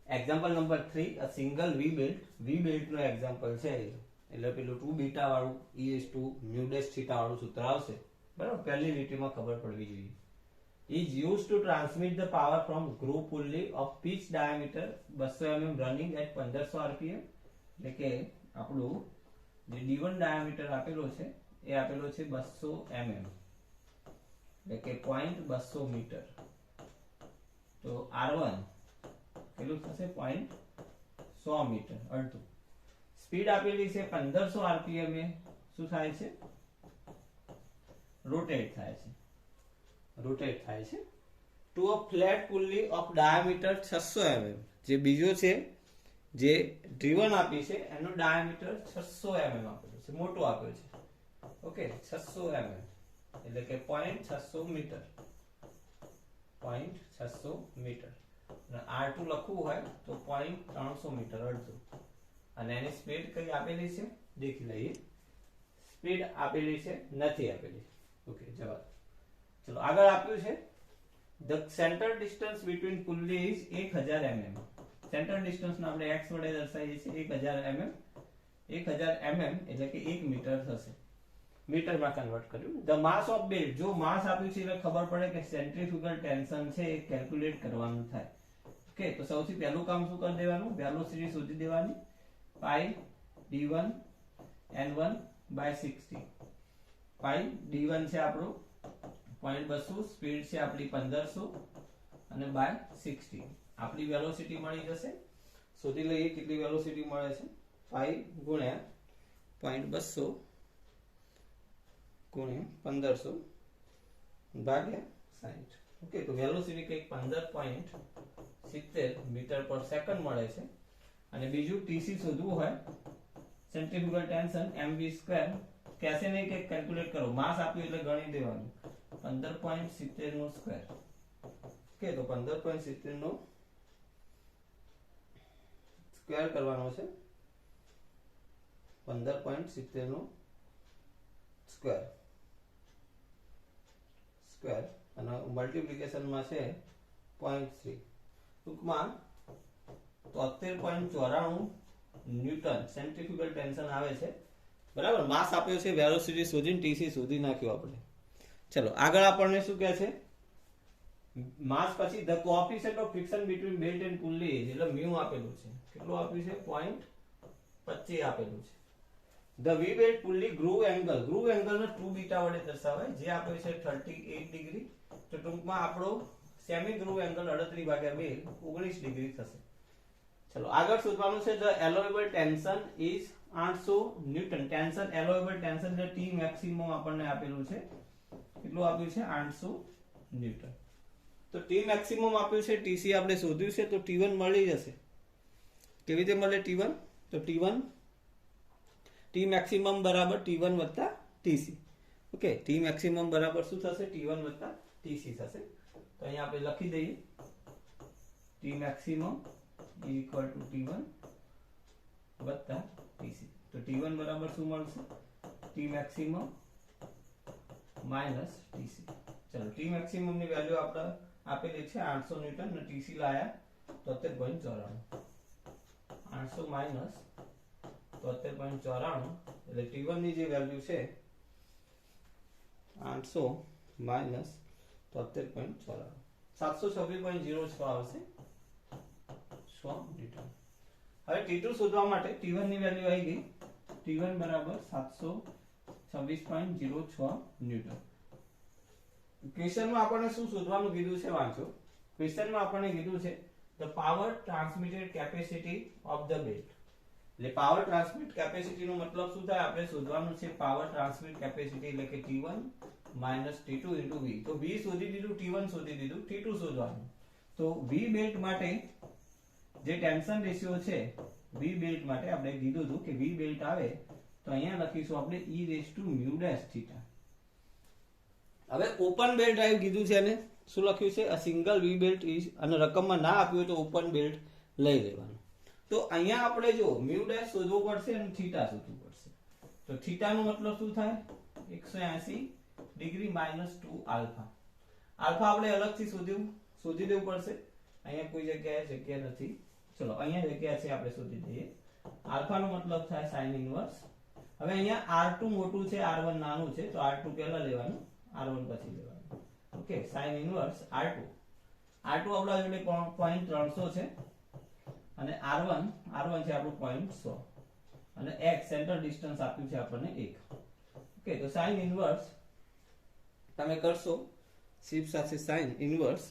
Example number 3 a single V belt નો example છે એટલે પેલું 2 બીટા વાળું e μ થીટા વાળું સૂત્ર આવશે બરાબર પહેલી લીટીમાં ખબર પડવી જોઈએ is used to transmit the power from groove pulley of pitch diameter 200 mm running at 1500 rpm એટલે કે આપણું જે d1 ડાયામીટર આપેલો છે એ આપેલો છે 200 mm એટલે કે 0.200 મીટર તો r1 કેટલું થશે 0.100 મીટર અડધું સ્પીડ આપેલી છે 1500 rpm એ શું થાય છે રોટેટ થાય છે to a flat pulley of diameter 600 mm જે બીજો છે જે ડ્રીવન આપી છે એનો ડાયામીટર 600 mm આપેલો છે મોટો આપ્યો છે ઓકે 600 mm એટલે કે 0.600 મીટર 0.600 મીટર અને r2 લખવું હોય તો 0.300 મીટર અડધું અને એની સ્પીડ કઈ આપેલી છે દેખી લઈએ સ્પીડ આપેલી છે નથી આપેલી ઓકે જવાબ ચલો આગળ આપ્યું છે the centre distance between pulley is 1000 mm centre distance ને આપણે x વડે દર્શાવીએ છીએ 1000 mm 1000 mm એટલે કે 1 મીટર થશે મીટરમાં કન્વર્ટ કર્યું ધ માસ ઓફ બેલ્ટ જો માસ આપ્યું છે એટલે ખબર પડે કે સેન્ટ્રીફ્યુગલ ટેન્શન છે એ કેલ્ક્યુલેટ કરવાનું થાય ઓકે તો સૌથી પહેલું કામ શું કરી દેવાનું વેલોસિટી શોધી દેવાની પાઈ d1 n1 by 60 pi d1 છે આપણું 0.200 સ્પીડ છે આપણી 1500 અને બાય 60 આપણી વેલોસિટી મળી જશે શોધી લઈએ કેટલી વેલોસિટી મળે છે 5 ગુણ્યા 0.200 ગુણ્યા 1500 ભાગ્યા 60 ઓકે તો વેલોસિટી કંઈક 15.70 મીટર પર સેકન્ડ મળે છે અને બીજું ટીસી શોધવું હોય સેન્ટ્રીફ્યુગલ ટેન્શન mv2 कैसे नहीं કે કેલ્ક્યુલેટ કરો માસ આપ્યું એટલે ગણી દેવાનું 15.70 નો સ્ક્વેર ઓકે તો 15.70 નો સ્ક્વેર કરવાનો છે 15.70 નો સ્ક્વેર અને મલ્ટીપ્લિકેશન માં છે 0.3 ટૂંકમાં 73.94 ન્યૂટન સેન્ટ્રીફ્યુગલ ટેન્શન આવે છે બરાબર માસ આપ્યો છે વેલોસિટી શોધીને ટીસી શોધી નાખ્યો આપણે ચલો આગળ આપણને શું કહે છે માસ પછી the coefficient of friction between belt and pulley એટલે μ આપેલું છે કેટલું આપ્યું છે 0.25 આપેલું છે the V belt pulley groove angle ને 2 બીટા વડે દર્શાવાય જે આપ્યો છે 38 ડિગ્રી તો ટૂંકમાં આપણો સેમી ગ્રુવ એંગલ 38/2 19 ડિગ્રી થશે ચલો આગળ શોધવાનું છે the allowable tension is 800 newton tension allowable tension એટલે ટી મેક્સિમમ આપણને આપેલું છે કેટલું આપ્યું છે 800 ન્યૂટન તો ટી મેક્સિમમ આપ્યું છે ટીસી આપણે શોધ્યું છે તો T1 મળી જશે કેવી રીતે મળે T1 તો ટી મેક્સિમમ બરાબર T1 TC okay T maximum બરાબર શું થશે T1 ટીસી થશે તો અહીંયા આપણે લખી દઈએ T maximum equal to T1 વત્તા ટીસી તો T1 બરાબર શું મળશે ટી મેક્સિમમ માઈનસ ટીસી ચલો ટી મેક્સિમમ ની વેલ્યુ આપણે આપેલી છે 800 ન્યૂટન અને ટીસી લાયા 73.94 800 માઈનસ 73.94 એટલે T1 ની જે વેલ્યુ છે 800 માઈનસ 73.94 726.06 આવશે 100 ન્યૂટન હવે T2 શોધવા માટે T1 ની વેલ્યુ આવી ગઈ T1 બરાબર 726.06 ન્યૂટન ક્વેશ્ચનમાં આપણને શું શોધવાનું કીધું છે વાંચો ક્વેશ્ચનમાં આપણને કીધું છે the power transmitted capacity of the belt એટલે પાવર ટ્રાન્સમિટ કેપેસિટી નો મતલબ શું થાય આપણે શોધવાનું છે પાવર ટ્રાન્સમિટ કેપેસિટી એટલે કે T1 T2 V તો V શોધી દીધું T1 શોધી દીધું T2 શોધવાનું તો V બેલ્ટ માટે જે ટેન્શન રેશિયો છે V બેલ્ટ માટે આપણે કીધું હતું કે V બેલ્ટ આવે તો અહીંયા લખીશું આપણે e raise to μ dash theta હવે ઓપન બેલ્ટ ડ્રાઈવ કીધું છે અને શું લખ્યું છે a single V belt is અને રકમમાં ના આપ્યું હોય તો ઓપન બેલ્ટ લઈ લેવાનું તો અહીંયા આપણે જો μ ડેશ શોધવું પડશે અને થીટા શોધવું પડશે તો થીટા નો મતલબ શું થાય 180 ડિગ્રી માઈનસ 2 આલ્ફા આલ્ફા આપણે અલગથી શોધી દેવું પડશે અહીંયા કોઈ જગ્યાએ જગ્યા નથી ચલો અહીંયા જગ્યા છે આપણે શોધી દઈએ. આલ્ફા નો મતલબ થાય સાઇન ઇનવર્સ. હવે અહીંયા R2 મોટું છે, R1 નાનું છે, તો R2 પહેલા લેવાનું, R1 પછી લેવાનું. ઓકે, સાઇન ઇનવર્સ R2 આપણા જોડે 0.300 છે અને R1 છે આપણું 0.100 અને x સેન્ટર ડિસ્ટન્સ આપ્યું છે આપણને 1. ઓકે, તો સાઇન ઇનવર્સ તમે કરશો શિફ્ટ સાથે સાઇન ઇનવર્સ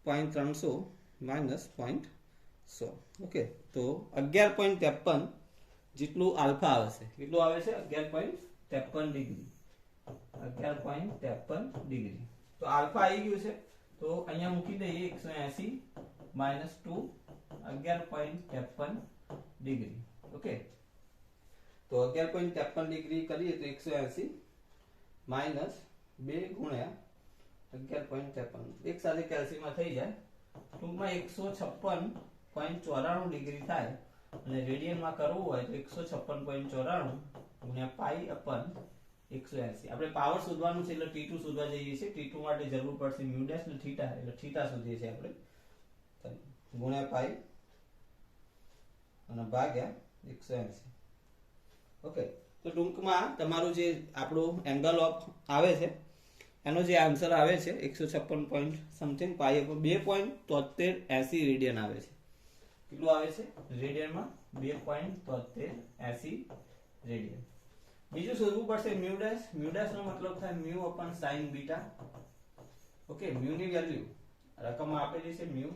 0.300 માઈનસ 0.100. ઓકે, તો 11.53 જેટલું આલ્ફા આવે છે. કેટલું આવે છે? 11.53 ડિગ્રી. 11.53 ડિગ્રી. તો આલ્ફા આવી ગયું છે, તો અહીંયા મૂકી દઈએ 180 માઈનસ 2, 11.53 ડિગ્રી. ઓકે, તો 11.53 ડિગ્રી કરીએ તો 180 માઈનસ 2 ગુણ્યા 11.53 એક સાથે કેલ્સીમાં થઈ જાય, ટૂંકમાં 156.94 ડિગ્રી થાય. અને રેડિયનમાં કરવું હોય તો 156.94 ગુણ્યા પાઈ અપન 180. આપણે પાવર શોધવાનું છે એટલે T2 શોધવા જઈએ છીએ. T2 માટે જરૂર પડશે મ્યુ ડેશ ને થીટા, એટલે થીટા શોધીએ છીએ આપણે, ગુણ્યા પાઈ અને ભાગ્યા 180. ઓકે, તો ટૂંકમાં તમારું જે આપણું એંગલ ઓફ આવે છે એનો જે આન્સર આવે છે 156 પોઈન્ટ સમથિંગ પાઈ અપન 2.7380 રેડિયન આવે છે. કેટલું આવે છે રેડિયનમાં? 2.7380 રેડિયન. બીજું શોધવું પડશે મ્યુ ડેશ. મ્યુ ડેશ નો મતલબ થાય mu upon sine beta. Okay, mu ની વેલ્યુ રકમમાં આપેલી છે, મ્યુ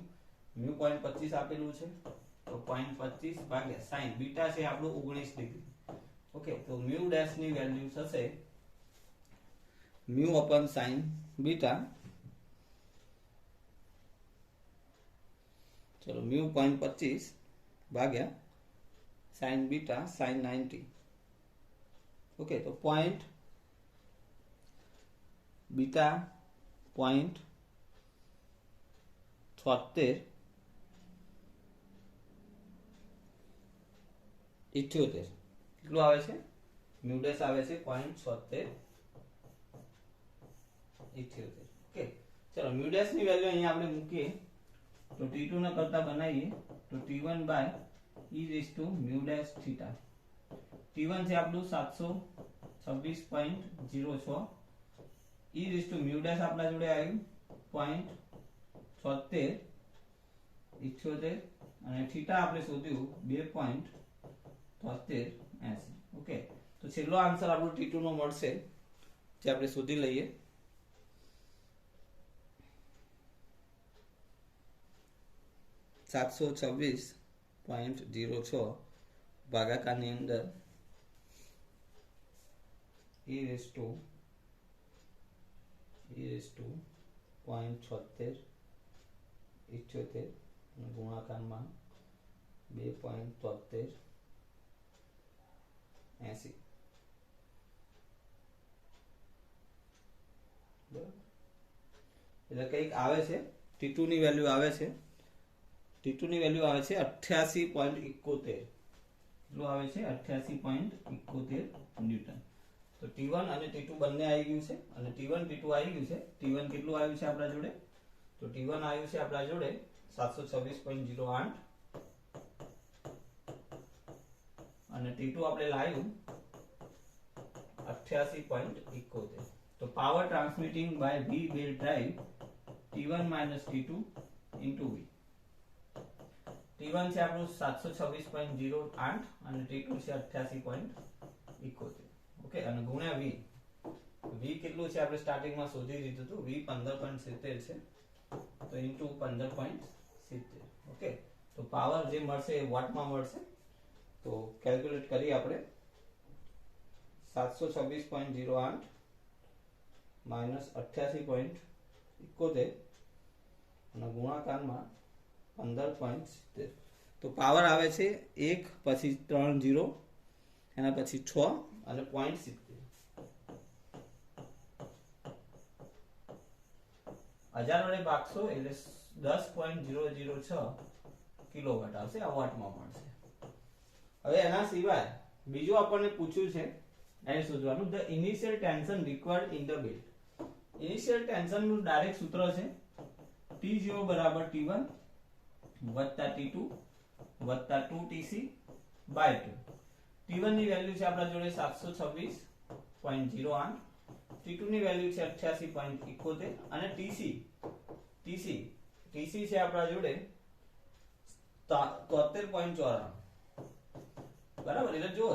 0.25 આપેલું છે, તો 0.25 ભાગ્યા સાઇન બીટા છે આપણું 19 ડિગ્રી. ઓકે, તો મ્યુ ડેશ ની વેલ્યુ થશે મ્યુ અપન સાઇન બીટા, ચલો મ્યુ 0.25 ભાગ્યા સાઇન બીટા સાઇન 90. ઓકે, તો પોઈન્ટ બીટા 0.78 કેટલું આવે છે? મ્યુ ડેશ આવે છે 0.78. ઓકે, ચલો મ્યુ ડેશ ની વેલ્યુ અહીંયા આપણે મૂકીએ તો T2 ના કરતા બનાવીએ તો T1 by e raise to mu dash theta. T1 છે આપણું 726.06, e raise to mu dash આપણા જોડે આવ્યું 0.78 અને થીટા આપણે શોધ્યું 2.7380. ઓકે, તો છેલ્લો આન્સર આપણો T2 નો મળશે જે આપણે શોધી લઈએ. 726.06 ભાગાકારની અંદર e રેઝ ટુ 0.78 ગુણાકારમાં 2.7380. એટલે કંઈક આવે છે. T2 ની વેલ્યુ આવે છે, T2 ની વેલ્યુ આવે છે 88.71. કેટલું આવે છે? 88.71 ન્યૂટન. તો T1 અને T2 બંને આવી ગયું છે અને T1 T2 આવી ગયું છે. T1 કેટલું આવ્યું છે આપણા જોડે? તો T1 આવ્યું છે આપણા જોડે 726.08 અને T2 આપણે લાવ્યું 88.71. તો power transmitting by V will drive T1 minus T2 into V. T1 છે આપણું 726.08 અને T2 છે 88.71. ઓકે, અને ગુણ્યા V. V કેટલું છે આપણે સ્ટાર્ટિંગમાં શોધી દીધું હતું, V 15.70 છે, તો ઇન્ટુ 15.70. ઓકે, તો પાવર જે મળશે એ વોટમાં મળશે. તો કેલ્ક્યુલેટ કરીએ આપણે 726.08 માઇનસ 88.71 અને ગુણાકારમાં 15.70. તો પાવર આવે છે 1 પછી 3 0 એના પછી 6 અને 0.70. 1000 વડે ભાગશો એટલે 10.006 કિલોવોટ આવશે, આ વોટમાં મળશે. હવે એના સિવાય બીજું આપણને પૂછ્યું છે એને શોધવાનું, the initial tension required in the belt. Initial tension નું ડાયરેક્ટ સૂત્ર છે T0 બરાબર T1 વત્તા T2 વત્તા 2TC બાય 2. T1 ની વેલ્યુ છે આપણા જોડે 726.08, T2 ની વેલ્યુ છે 88.71 અને TC છે આપણા જોડે 73.94. બરાબર. એટલે જો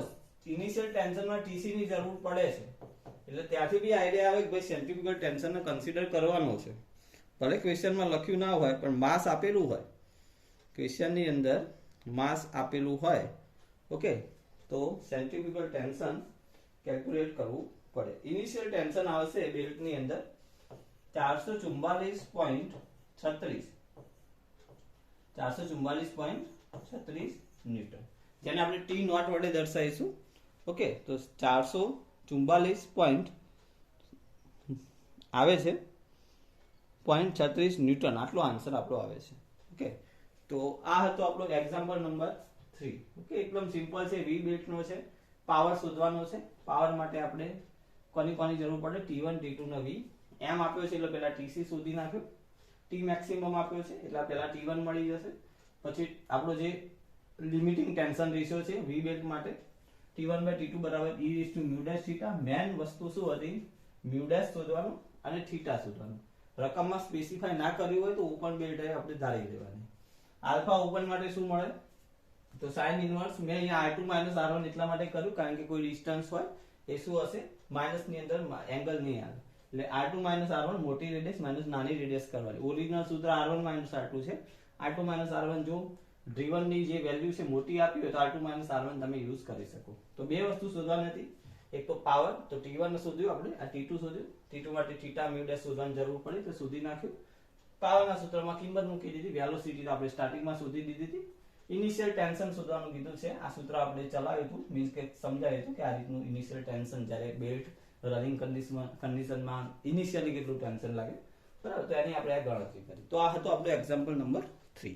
ઇનિશિયલ ટેન્શનમાં TC ની જરૂર પડે છે એટલે ત્યાંથી બી આઈડિયા આવે કે ભાઈ સેન્ટ્રીફ્યુગલ ટેન્શનને કન્સિડર કરવાનો છે. ભલે ક્વેશ્ચનમાં લખ્યું ના હોય પણ માસ આપેલું હોય, ક્વેશ્ચનની અંદર માસ આપેલું હોય, ઓકે, તો સેન્ટ્રીફ્યુગલ ટેન્શન કેલ્ક્યુલેટ કરવું પડે. ઇનિશિયલ ટેન્શન આવશે બેલ્ટની અંદર 444.36 ન્યૂટન, જેને આપણે T નોટ વડે દર્શાવીશું. ઓકે, તો 444 આવે છે 0.36 ન્યૂટન, આટલો આન્સર આપણો આવે છે. ઓકે, તો આ હતો આપણો એક્ઝામ્પલ નંબર 3. ઓકે, એકદમ સિમ્પલ છે. વી બેલ્ટ નો છે, પાવર શોધવાનો છે. પાવર માટે આપણે કોની જરૂર પડે? T1 T2 ને V. એમ આપ્યો છે એટલે પહેલા TC શોધી નાખ્યો. T મેક્સિમમ આપ્યો છે એટલે પહેલા T1 મળી જશે. પછી આપણો જે લિમિટિંગ ટેન્શન રેશિયો છે વી બેલ્ટ માટે T1/T2 બરાબર e raised to mu dash theta. Main વસ્તુ શું હતી? mu dash શોધવાનું અને થીટા શોધવાનું. રકમમાં સ્પેસિફાય ના કર્યું હોય તો ઓપન બેલ્ટ આપણે ધારી લેવાની. આલ્ફા ઓપન માટે શું મળે? તો sin ઇન્વર્સ મેં અહીંયા R2 R1 એટલા માટે કર્યું કારણ કે કોઈ ડિસ્ટન્સ હોય એ શું હશે? માઇનસ ની અંદર એંગલ નહીં આવે એટલે R2 R1 મોટી રેડિયસ માઇનસ નાની રેડિયસ કરવાની. ઓરિજિનલ સૂત્ર R1 R2 છે. R2 R1 જો ડ્રીવન ની જે વેલ્યુ છે મોટી આપી હોય તો R2 R1 તમે યુઝ કરી શકો. તો બે વસ્તુ શોધવાની હતી. એક તો પાવર, તો T1 શોધ્યું આપણે, આ T2 શોધ્યું. T2 માટે થીટા મ્યુ ડેશ શોધવાની જરૂર પડી તો શોધી નાખ્યું. પાવરના સૂત્રમાં કિંમત મૂકી દીધી. વેલોસિટી તો આપણે સ્ટાર્ટિંગમાં શોધી દીધી હતી. ઇનિશિયલ ટેન્શન શોધવાનું કીધું છે. આ સૂત્ર આપણે ચલાવ્યું હતું, મીન્સ કે સમજાવ્યું હતું કે આ રીતનું ઇનિશિયલ ટેન્શન જ્યારે બેલ્ટ રનિંગ કન્ડિશનમાં ઇનિશિયલી કેટલું ટેન્શન લાગે, બરાબર. તો એની આપણે આ ગણતરી કરી. તો આ હતો આપણો એક્ઝામ્પલ નંબર 3.